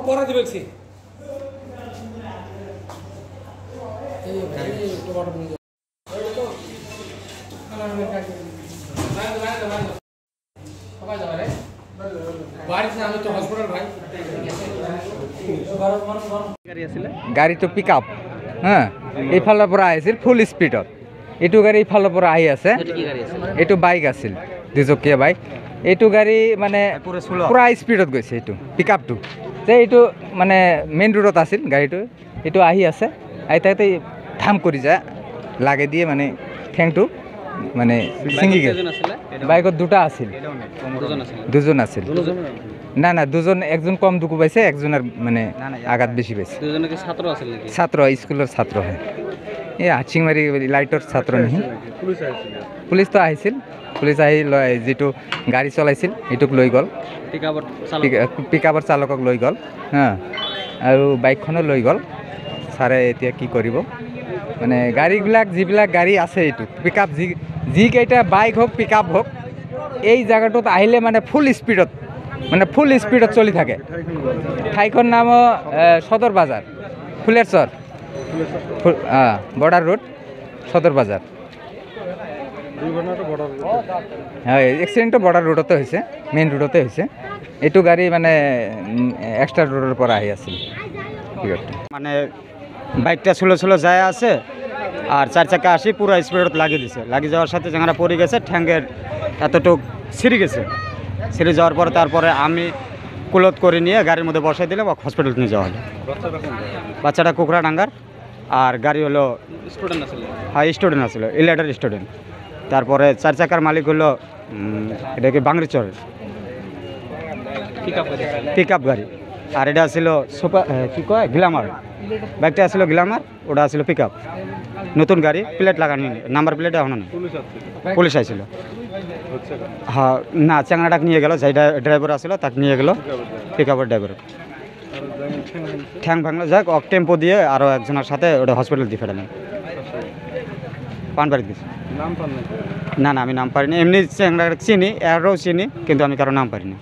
পৰে দিবে গাড়ি তো পিক আপ হ্যাঁ এইফালৰ পৰা আহিছিল ফুল স্পীডত এইটো গাড়ী এইফালৰ পৰা আহি আছে এইটো বাইক আছিল দুচকীয়া বাইক এইটো গাড়ী মানে পুৰা স্পীডত গৈছে এইটো পিক আপটো যে এইটো মানে মেইন ৰোডত আছিল গাড়ীটো এইটো আহি আছে আহি তাতে ধাম কৰি যায় লাগে দিয়ে মানে ঠেংটো মানে ছিঙি গ'ল বাইকত দুটা আছিল দুজন আছিল না না দুজন একজন কম দুখু পাইছে একজনের মানে আঘাত বেশি পাইছে ছাত্র স্কুলের ছাত্র হয় এই হাচিংমারি লাইটর ছাত্র নেই পুলিশ তো আহিছিল পুলিশ আহি যেটো গাড়ী চলাইছিল এইটোক লৈ গ'ল পিক আপৰ চালকক লৈ গ'ল হ্যাঁ আৰু বাইকখনো লৈ গ'ল ছাৰে এতিয়া কি কৰিব মানে গাড়ীবিলাক যিবিলাক গাড়ী আছে এইটো পিক আপ যিকেইটা বাইক হোক পিক আপ হোক এই জায়গাটোত আহিলে মানে ফুল স্পীডত চলি থাকে ঠাইখন নাম সদর বাজার ফুলেরচর বর্ডার রোড সদর বাজার হয় এক্সিডেন্টটো বর্ডার রোডতে হয়েছে মেইন রোডতে হয়েছে এইটো গাড়ী মানে এক্সট্রা রোডের পৰা আহি আছিল মানে বাইকটা স্লো যায় আছে আর চার চাকা আসি পুরো স্পিডত লাগিয়ে দিছে লাগিয়ে যাওয়ার সাথে জায়গাটা পড়ে গেছে ঠ্যাঙ্গের এতটুক ছিঁড়ে গেছে ছিঁড়ে যাওয়ার পরে তারপরে আমি কুলত করে নিয়ে গাড়ির মধ্যে বসাই দিলাম হসপিটাল নিয়ে যাওয়া হলো বাচ্চাটা কুকড়াডাঙ্গার আর গাড়ি হলো হ্যাঁ স্টুডেন্ট আসলো ইলেডার স্টুডেন্ট তারপরে চার চাকার মালিক হলো এটা কি বাংরিচরের পিক আপ গাড়ি আর এটা ছিল সুপার কী কয় গ্ল্যামার বাইকটা আসলো গ্ল্যামার ওটা আসলো পিক আপ নতুন গাড়ি প্লেট লাগানো নাম্বার প্লেট এখনো নেই পুলিশ আসছিল হ্যাঁ না চ্যাংড়াটাকে নিয়ে গেল যাই ড্রাইভার আসলো তাকে নিয়ে গেল পিক আপের ড্রাইভার ঠ্যাং ভাঙলো যাক টেম্পো দিয়ে আরও একজনের সাথে ওটা হসপিটাল দিয়ে ফেরালাম পানবাড়ি দিয়েছি না না আমি নাম পারিনি এমনি চ্যাংড়াটা চিনি এরও চিনি কিন্তু আমি কারো নাম পারিনি